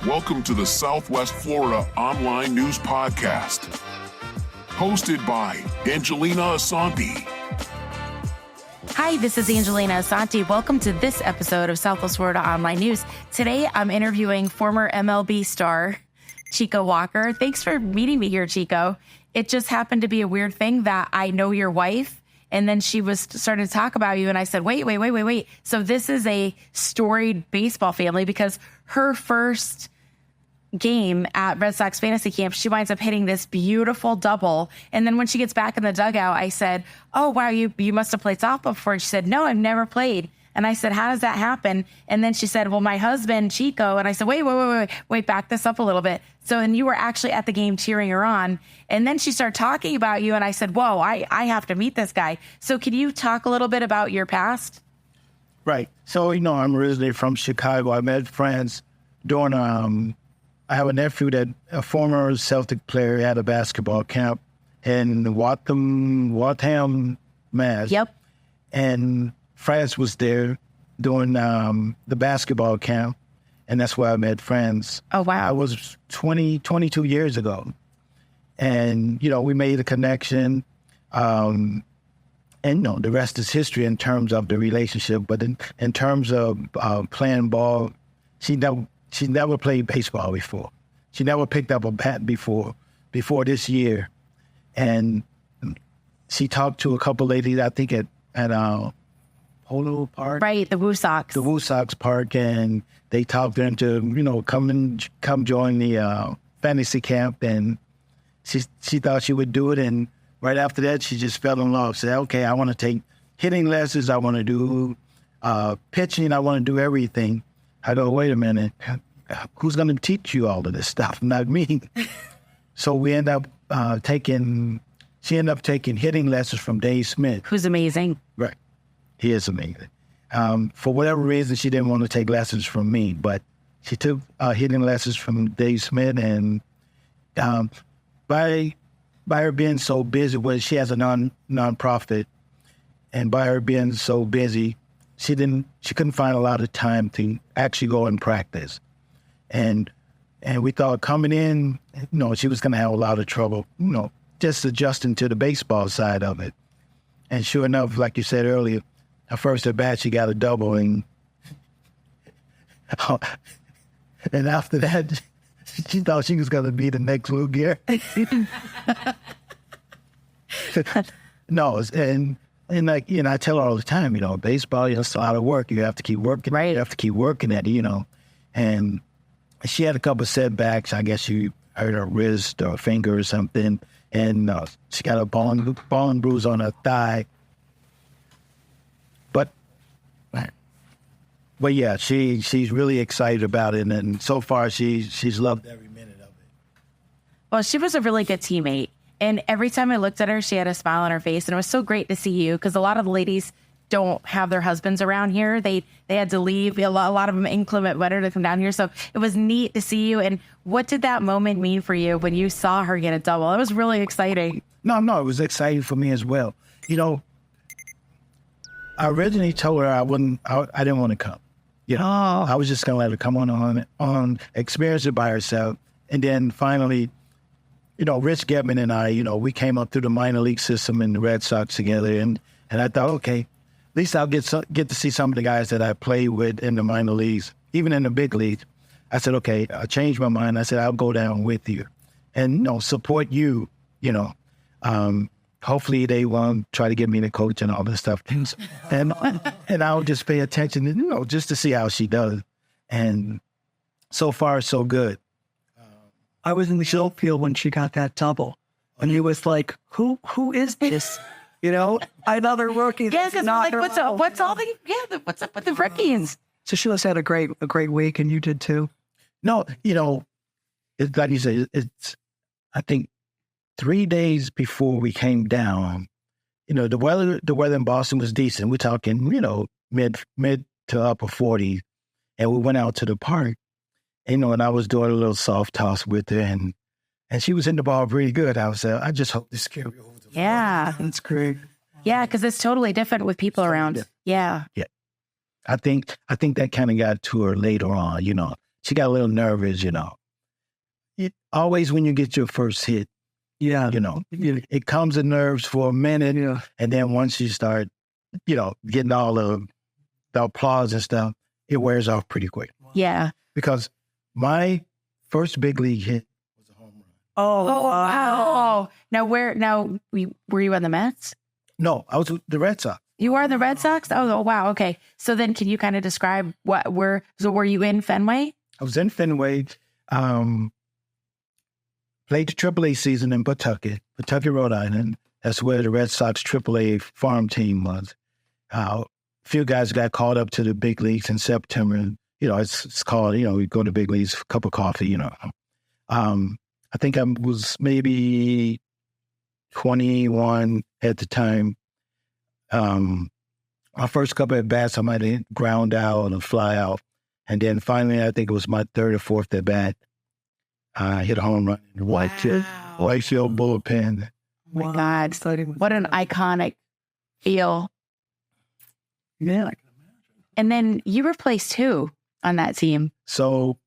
Welcome to the Southwest Florida Online News Podcast, hosted by Angelina Asante. Hi, this is Angelina Asante. Welcome to this episode of Southwest Florida Online News. Today, I'm interviewing former MLB star Chico Walker. Thanks for meeting me here, Chico. It just happened to be a weird thing that I know your wife, and then she started to talk about you, and I said, wait. So this is a storied baseball family because her first game at Red Sox fantasy camp, she winds up hitting this beautiful double. And then when she gets back in the dugout, I said, oh, wow, you must have played softball before. And she said, no, I've never played. And I said, how does that happen? And then she said, well, my husband, Chico. And I said, wait, back this up a little bit. So, and you were actually at the game cheering her on. And then she started talking about you. And I said, whoa, I have to meet this guy. So can you talk a little bit about your past? Right. So, I'm originally from Chicago. I met friends during, I have a nephew that a former Celtic player at a basketball camp in Waltham, Mass. Yep. And France was there doing the basketball camp, and that's where I met friends. Oh, wow. I was 22 years ago. And, we made a connection. And, the rest is history in terms of the relationship. But in terms of playing ball, she never played baseball before. She never picked up a bat before this year. And she talked to a couple ladies, I think, at Polo Park. Right, the Woo Sox. The Woo Sox Park, and they talked her into, come join the fantasy camp, and she thought she would do it, and right after that, she just fell in love. Said, okay, I want to take hitting lessons, I want to do pitching, I want to do everything. I go, wait a minute, who's going to teach you all of this stuff? Not me. So we end up she ended up taking hitting lessons from Dave Smith. Who's amazing. Right. He is amazing. For whatever reason, she didn't want to take lessons from me, but she took hitting lessons from Dave Smith, and by her being so busy, she has a nonprofit, and by her being so busy, she couldn't find a lot of time to actually go and practice. And we thought coming in, she was going to have a lot of trouble, just adjusting to the baseball side of it. And sure enough, like you said earlier, her first at bat, she got a double, and after that, she thought she was going to be the next Lou Gehrig. No, and like, I tell her all the time, baseball, it's a lot of work. You have to keep working. Right. You have to keep working at it, And she had a couple of setbacks. I guess she hurt her wrist or finger or something. And she got a ball and bruise on her thigh. But yeah, she's really excited about it. And so far, she's loved every minute of it. Well, she was a really good teammate. And every time I looked at her, she had a smile on her face. And it was so great to see you, because a lot of the ladies don't have their husbands around here. They had to leave. A lot of them inclement weather to come down here. So it was neat to see you. And what did that moment mean for you when you saw her get a double? It was really exciting. No, it was exciting for me as well. I originally told her I didn't want to come. I was just going to let her come on, experience it by herself. And then finally, Rich Gebman and I, we came up through the minor league system in the Red Sox together. And I thought, okay, at least I'll get to see some of the guys that I played with in the minor leagues, even in the big leagues. I said, okay, I changed my mind. I said, I'll go down with you and, support you, hopefully they won't try to get me to coach and all this stuff. And I'll just pay attention, just to see how she does. And so far, so good. I was in the show field when she got that double. And he was like, who is this? I know they're rookies. Yeah, because what's up with the rookies? So she must have had a great week, and you did too. No, it's like you said, I think 3 days before we came down, the weather in Boston was decent. We're talking, mid to upper 40s. And we went out to the park, and I was doing a little soft toss with her, and she was in the ball pretty good. I just hope this carry over. Yeah. That's great. Yeah, because it's totally different with people around. Yeah. Yeah. I think that kind of got to her later on, she got a little nervous, It always when you get your first hit, Yeah. it calms the nerves for a minute. Yeah. And then once you start, getting all the applause and stuff, it wears off pretty quick. Yeah. Because my first big league hit was a home run. Oh, wow. Now, were you on the Mets? No, I was with the Red Sox. You are the Red Sox? Oh, wow. Okay. So then can you kind of describe were you in Fenway? I was in Fenway, played the AAA season in Pawtucket, Rhode Island. That's where the Red Sox AAA farm team was. A few guys got called up to the big leagues in September. It's called, we go to big leagues, cup of coffee, I think I was maybe 21 at the time. My first couple at bats, I might have ground out or fly out. And then finally, I think it was my third or fourth at bat. I hit a home run in the white field bullpen. Oh my God. What an iconic feel. Yeah. I can imagine. And then you replaced who on that team? So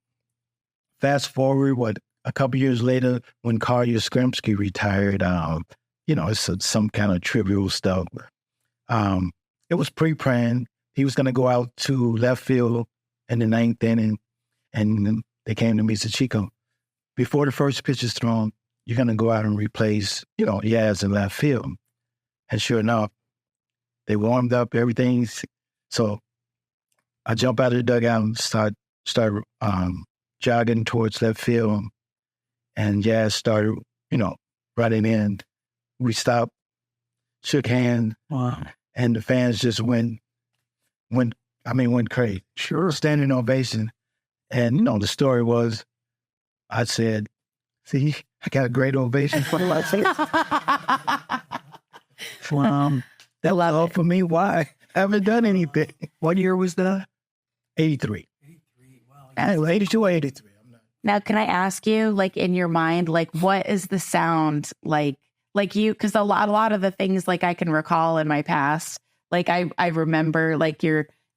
fast forward, a couple years later, when Carl Yastrzemski retired, it's some kind of trivial stuff. It was pre-planned. He was going to go out to left field in the ninth inning, and they came to me and said, Chico, before the first pitch is thrown, you're going to go out and replace, Yaz in left field. And sure enough, they warmed up everything. So I jump out of the dugout and start jogging towards left field. And Yaz started, running in. We stopped, shook hands. Wow. And the fans just went crazy. Sure. Standing ovation. And, the story was, I said, see, I got a great ovation for myself. That was all for me. Why? I haven't done anything. What year was that? 83. 83. Wow. 82 or 83. Now, can I ask you, in your mind, what is the sound like you? Because a lot of the things I can recall in my past, I remember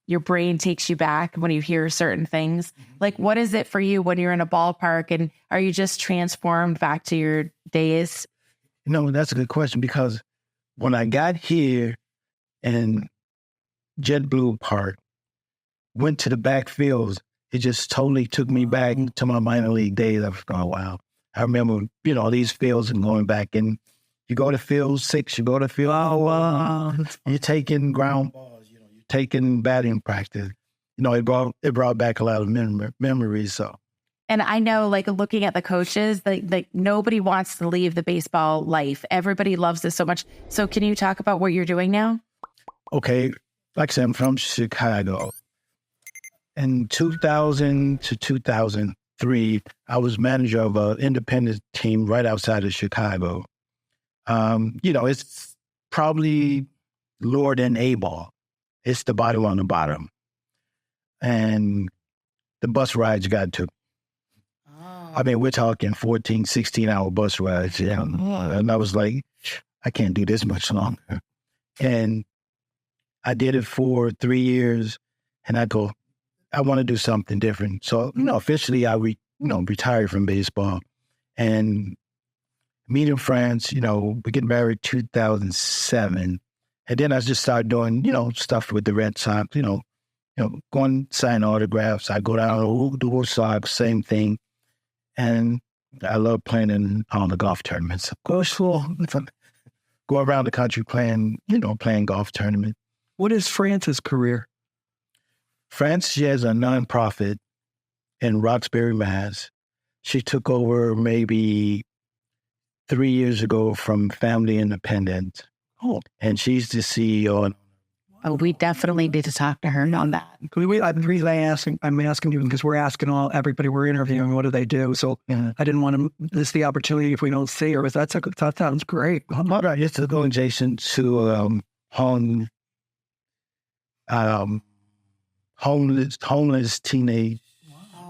your brain takes you back when you hear certain things. What is it for you when you're in a ballpark, and are you just transformed back to your days? That's a good question, because when I got here and JetBlue Park, went to the backfields, it just totally took me back to my minor league days. I was going, wow. I remember, these fields and going back, and you go to field 6, you go to field, you're taking ground balls, you're taking batting practice. It brought back a lot of memories. So. And I know, looking at the coaches, nobody wants to leave the baseball life. Everybody loves this so much. So can you talk about what you're doing now? Okay. Like I said, I'm from Chicago. In 2000 to 2003, I was manager of an independent team right outside of Chicago. It's probably lower than A-ball. It's the bottom on the bottom. And the bus rides got to. We're talking 14, 16-hour bus rides. Yeah. And I was like, I can't do this much longer. And I did it for 3 years, and I go, I want to do something different. So, officially I retired from baseball. And meeting friends, we get married 2007. And then I just started doing, stuff with the Red Sox, going sign autographs. I go down to the Red Sox, same thing. And I love playing in all the golf tournaments. Of course, go around the country playing golf tournaments. What is France's career? France, she has a nonprofit in Roxbury, Mass. She took over maybe 3 years ago from Family Independent. Oh. And she's the CEO. Oh, we definitely need to talk to her on that. I'm asking you because we're asking everybody we're interviewing, what do they do? So I didn't want to miss the opportunity if we don't see her. That sounds great. All right, it's an organization to homeless teenage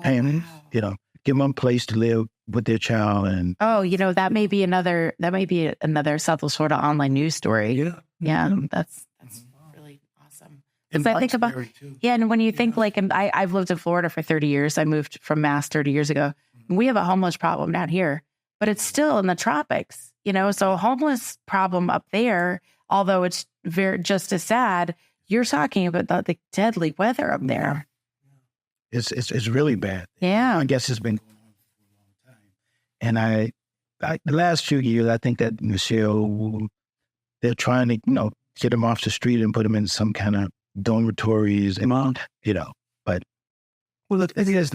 parents, give them a place to live with their child. And that may be another Southwest Florida online news story. Yeah. That's really awesome. Because I think about, and when you think like, and I've lived in Florida for 30 years. I moved from Mass 30 years ago. We have a homeless problem down here, but it's still in the tropics, so a homeless problem up there, although it's just as sad, you're talking about the deadly weather up there. It's really bad. Yeah. I guess it's been going on for a long time. And the last few years, I think that Michelle, they're trying to, get them off the street and put them in some kind of dormitories and, but. Well, the thing is,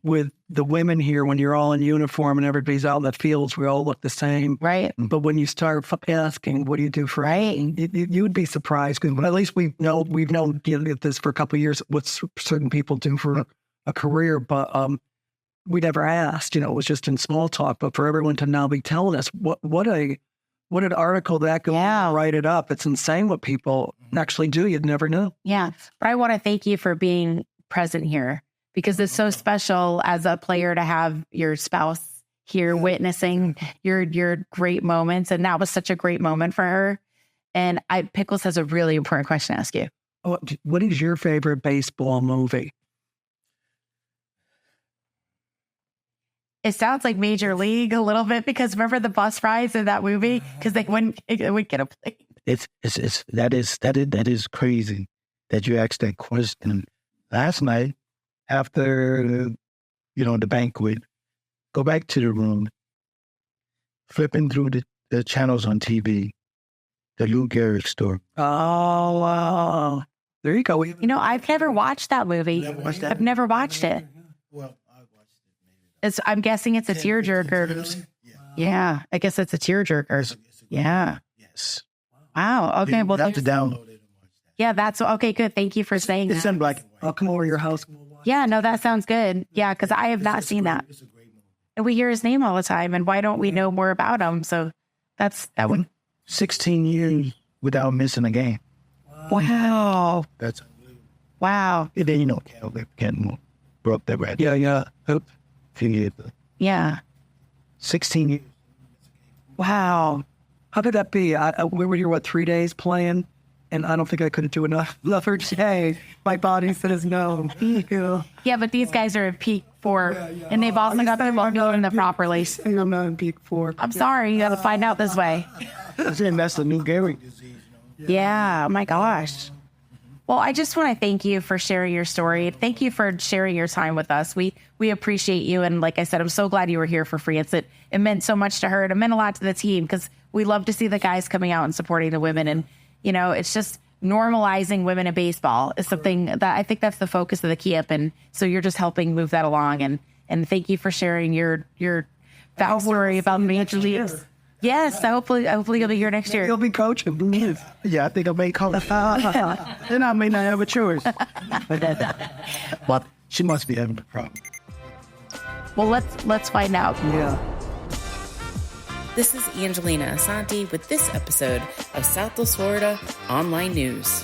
with the women here, when you're all in uniform and everybody's out in the fields, we all look the same. Right. But when you start asking, what do you do for you would be surprised, because at least we've known this for a couple of years, what certain people do for a career, but we never asked, it was just in small talk. But for everyone to now be telling us what an article that could write it up. It's insane what people actually do. You'd never know. Yeah. But I want to thank you for being present here, because it's so special as a player to have your spouse here witnessing your great moments. And that was such a great moment for her. And Pickles has a really important question to ask you. What is your favorite baseball movie? It sounds like Major League a little bit, because remember the bus rides in that movie? Because they wouldn't get a plane. That is crazy that you asked that question. Last night, after, the banquet, go back to the room, flipping through the channels on TV, the Lou Gehrig story. Oh, wow. There you go. I've never watched that movie. I've never watched it. Well, I'm guessing it's a tearjerker. Yeah, I guess it's a tearjerker. Yeah. Yes. Wow. Okay. Well, you have to download it. Yeah, that's okay. Good. Thank you for saying that. It's in black and white. I'll come over to your house. Yeah, no, that sounds good. Yeah, because I have not seen that. And we hear his name all the time, and why don't we know more about him? So that one. 16 years without missing a game. Wow. That's unbelievable. Wow. And then, Kenmore broke that record. Yeah. A few years ago. Yeah. 16 years. Wow. How could that be? We were here, 3 days playing? And I don't think I could do enough for today. My body says no. Yeah, but these guys are at peak 4, and they've also got their lung doing it properly. I'm not in peak 4. I'm sorry, you got to find out this way. That's the Lou Gehrig disease. Yeah, oh my gosh. Well, I just want to thank you for sharing your story. Thank you for sharing your time with us. We appreciate you. And like I said, I'm so glad you were here for free. It meant so much to her. It meant a lot to the team, because we love to see the guys coming out and supporting the women. And, it's just normalizing women in baseball is something that I think that's the focus of the camp. And so you're just helping move that along. And thank you for sharing your backstory about Major League. Yes, hopefully you'll be here next year. You'll be coaching. Yeah, I think I may coach. Then I may not have a choice. But she must be having a problem. Well, let's find out. Yeah. This is Angelina Asante with this episode of Southwest Florida Online News.